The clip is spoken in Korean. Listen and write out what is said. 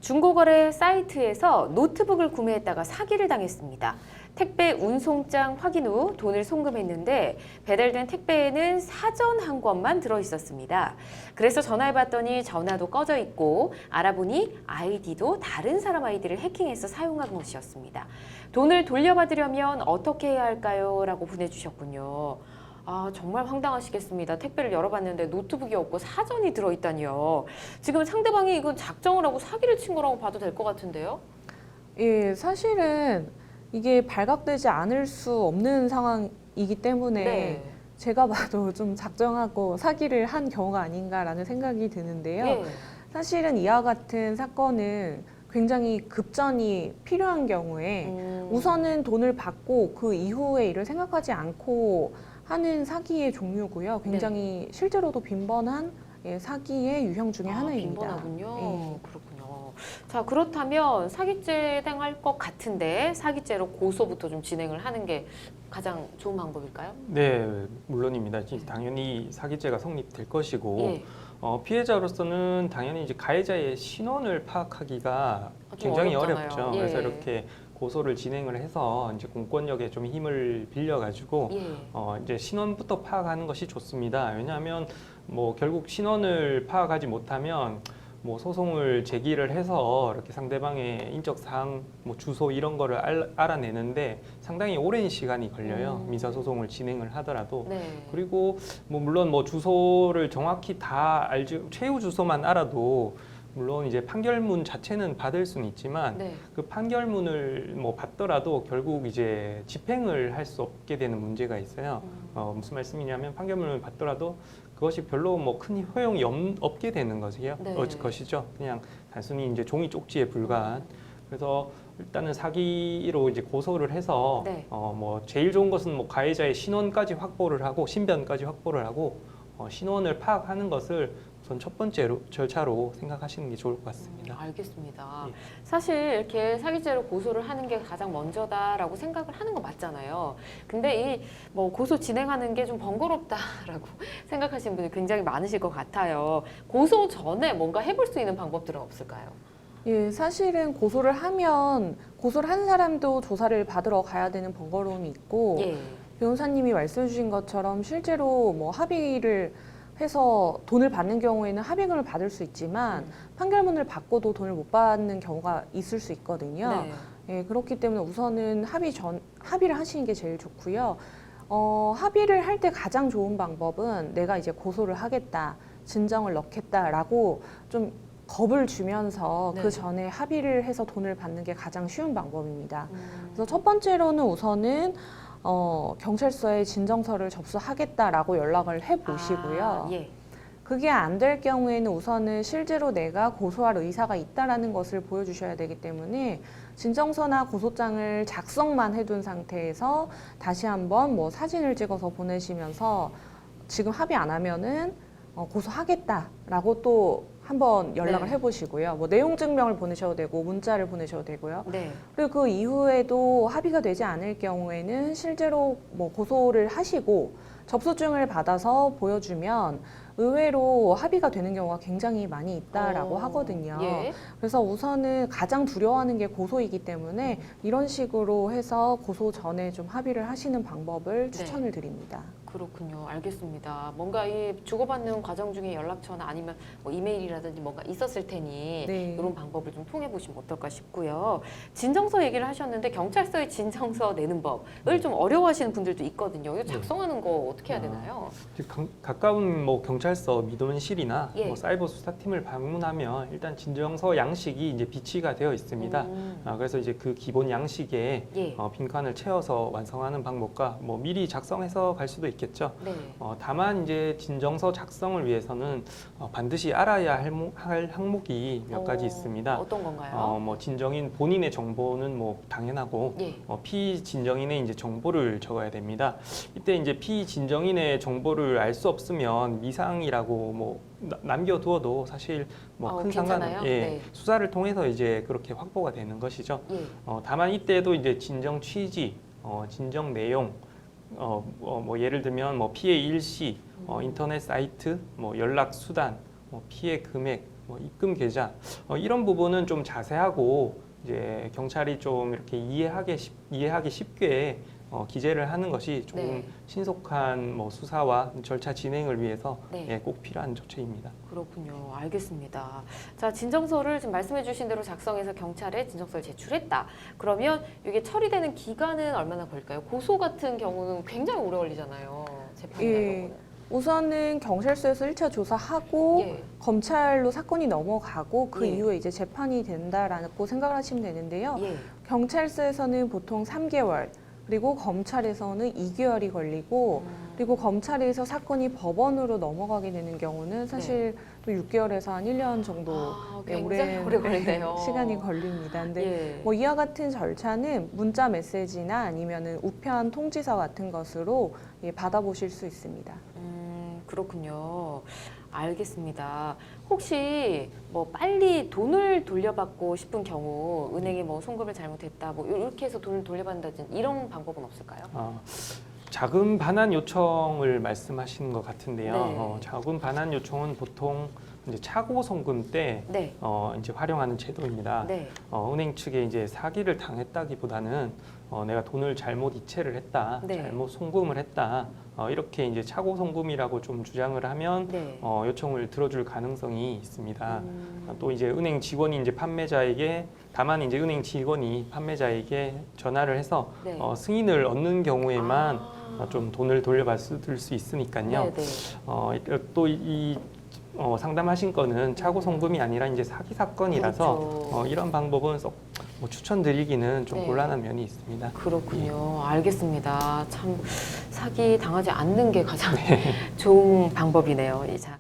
중고거래 사이트에서 노트북을 구매했다가 사기를 당했습니다. 택배 운송장 확인 후 돈을 송금했는데 배달된 택배에는 사전 한 권만 들어있었습니다. 그래서 전화해봤더니 전화도 꺼져 있고 알아보니 아이디도 다른 사람 아이디를 해킹해서 사용한 것이었습니다. 돈을 돌려받으려면 어떻게 해야 할까요? 라고 보내주셨군요. 아, 정말 황당하시겠습니다. 택배를 열어봤는데 노트북이 없고 사전이 들어있다니요. 지금 상대방이 이건 작정을 하고 사기를 친 거라고 봐도 될 것 같은데요? 예, 사실은 이게 발각되지 않을 수 없는 상황이기 때문에 네. 제가 봐도 좀 작정하고 사기를 한 경우가 아닌가라는 생각이 드는데요. 예. 사실은 이와 같은 사건은 굉장히 급전이 필요한 경우에 우선은 돈을 받고 그 이후의 일을 생각하지 않고 하는 사기의 종류고요. 굉장히 실제로도 빈번한 사기의 유형 중에 하나입니다. 빈번하군요. 예. 그렇군요. 자, 그렇다면 사기죄 당할 것 같은데 사기죄로 고소부터 좀 진행을 하는 게 가장 좋은 방법일까요? 네, 물론입니다. 당연히 사기죄가 성립될 것이고 예. 피해자로서는 당연히 이제 가해자의 신원을 파악하기가 좀 굉장히 어렵잖아요. 어렵죠. 예. 그래서 이렇게 고소를 진행을 해서 이제 공권력에 좀 힘을 빌려가지고 예. 이제 신원부터 파악하는 것이 좋습니다. 왜냐하면 뭐 결국 신원을 파악하지 못하면 뭐 소송을 제기를 해서 이렇게 상대방의 인적 사항, 뭐 주소 이런 거를 알아내는데 상당히 오랜 시간이 걸려요. 민사 소송을 진행을 하더라도. 네. 그리고 뭐 물론 뭐 주소를 정확히 다 알지, 최후 주소만 알아도 물론 이제 판결문 자체는 받을 수는 있지만 네. 그 판결문을 뭐 받더라도 결국 이제 집행을 할 수 없게 되는 문제가 있어요. 무슨 말씀이냐면 판결문을 받더라도 그것이 별로 뭐 큰 효용이 없게 되는 것이요. 네. 것이죠. 그냥 단순히 이제 종이 쪽지에 불과한. 그래서 일단은 사기로 이제 고소를 해서 네. 뭐 제일 좋은 것은 뭐 가해자의 신원까지 확보를 하고 신변까지 확보를 하고 신원을 파악하는 것을 우선 첫 번째 절차로 생각하시는 게 좋을 것 같습니다. 알겠습니다. 예. 사실 이렇게 사기죄로 고소를 하는 게 가장 먼저다라고 생각을 하는 거 맞잖아요. 근데 이 뭐 고소 진행하는 게 좀 번거롭다라고 생각하시는 분이 굉장히 많으실 것 같아요. 고소 전에 뭔가 해볼 수 있는 방법들은 없을까요? 예, 사실은 고소를 하면 고소를 한 사람도 조사를 받으러 가야 되는 번거로움이 있고 예. 변호사님이 말씀해 주신 것처럼 실제로 뭐 합의를 해서 돈을 받는 경우에는 합의금을 받을 수 있지만 판결문을 받고도 돈을 못 받는 경우가 있을 수 있거든요. 네. 예, 그렇기 때문에 우선은 합의를 하시는 게 제일 좋고요. 합의를 할 때 가장 좋은 방법은 내가 이제 고소를 하겠다, 진정을 넣겠다라고 좀 겁을 주면서 네. 그 전에 합의를 해서 돈을 받는 게 가장 쉬운 방법입니다. 그래서 첫 번째로는 우선은 경찰서에 진정서를 접수하겠다라고 연락을 해보시고요. 아, 예. 그게 안 될 경우에는 우선은 실제로 내가 고소할 의사가 있다라는 것을 보여주셔야 되기 때문에 진정서나 고소장을 작성만 해둔 상태에서 다시 한번 뭐 사진을 찍어서 보내시면서 지금 합의 안 하면은 고소하겠다라고 또 한번 연락을 네. 해보시고요. 뭐 내용 증명을 보내셔도 되고 문자를 보내셔도 되고요. 네. 그리고 그 이후에도 합의가 되지 않을 경우에는 실제로 뭐 고소를 하시고 접수증을 받아서 보여주면 의외로 합의가 되는 경우가 굉장히 많이 있다라고 하거든요. 예. 그래서 우선은 가장 두려워하는 게 고소이기 때문에 이런 식으로 해서 고소 전에 좀 합의를 하시는 방법을 추천을 드립니다. 그렇군요. 알겠습니다. 뭔가 이 주고받는 과정 중에 연락처나 아니면 뭐 이메일이라든지 뭔가 있었을 테니 네. 이런 방법을 좀 통해 보시면 어떨까 싶고요. 진정서 얘기를 하셨는데 경찰서에 진정서 내는 법을 좀 어려워하시는 분들도 있거든요. 이거 작성하는 거 어떻게 해야 되나요? 가까운 뭐 경찰서 민원실이나 예. 뭐 사이버 수사팀을 방문하면 일단 진정서 양식이 이제 비치가 되어 있습니다. 그래서 이제 그 기본 양식에 예. 빈칸을 채워서 완성하는 방법과 뭐 미리 작성해서 갈 수도 있겠죠. 네. 다만 이제 진정서 작성을 위해서는 반드시 알아야 할 항목이 몇 가지 있습니다. 어떤 건가요? 뭐 진정인 본인의 정보는 뭐 당연하고 예. 피진정인의 이제 정보를 적어야 됩니다. 이때 이제 피진정인의 정보를 알 수 없으면 미상이라고 뭐 남겨두어도 사실 뭐 큰 괜찮아요? 네. 수사를 통해서 이제 그렇게 확보가 되는 것이죠. 예. 다만 이때도 이제 진정 취지, 진정 내용, 뭐 예를 들면 뭐 피해 일시, 인터넷 사이트, 뭐 연락 수단, 뭐 피해 금액, 뭐 입금 계좌 이런 부분은 좀 자세하고 이제 경찰이 좀 이렇게 이해하기 쉽게 기재를 하는 것이 조금 네. 신속한 뭐 수사와 절차 진행을 위해서 네. 예, 꼭 필요한 조치입니다. 그렇군요. 알겠습니다. 자, 진정서를 지금 말씀해 주신 대로 작성해서 경찰에 진정서를 제출했다. 그러면 이게 처리되는 기간은 얼마나 걸릴까요? 고소 같은 경우는 굉장히 오래 걸리잖아요. 재판이나 예. 이런 거는. 우선은 경찰서에서 1차 조사하고 예. 검찰로 사건이 넘어가고 그 예. 이후에 이제 재판이 된다라고 생각을 하시면 되는데요. 예. 경찰서에서는 보통 3개월, 그리고 검찰에서는 2개월이 걸리고, 그리고 검찰에서 사건이 법원으로 넘어가게 되는 경우는 사실 또 6개월에서 한 1년 정도 아, 네, 굉장히 오래 걸리네요. 시간이 걸립니다. 근데 예. 뭐 이와 같은 절차는 문자 메시지나 아니면은 우편 통지서 같은 것으로 예, 받아보실 수 있습니다. 그렇군요. 알겠습니다. 혹시 뭐 빨리 돈을 돌려받고 싶은 경우 은행에 뭐 송금을 잘못했다 뭐 이렇게 해서 돈을 돌려받는다든지 이런 방법은 없을까요? 자금 반환 요청을 말씀하시는 것 같은데요. 네. 자금 반환 요청은 보통 이제 차고 송금 때 네. 이제 활용하는 제도입니다. 네. 은행 측에 이제 사기를 당했다기보다는 내가 돈을 잘못 이체를 했다, 네. 잘못 송금을 했다, 이렇게 이제 차고 송금이라고 좀 주장을 하면 네. 요청을 들어줄 가능성이 있습니다. 음, 또 이제 은행 직원이 이제 판매자에게 다만 이제 은행 직원이 판매자에게 전화를 해서 네. 승인을 얻는 경우에만 아. 좀 돈을 돌려받을 수 있으니까요. 네, 네. 또 상담하신 거는 차고 송금이 아니라 이제 사기 사건이라서 그렇죠. 이런 방법은 썩 뭐 추천드리기는 좀 네. 곤란한 면이 있습니다. 그렇군요. 알겠습니다. 참 사기 당하지 않는 게 가장 좋은 방법이네요. 자.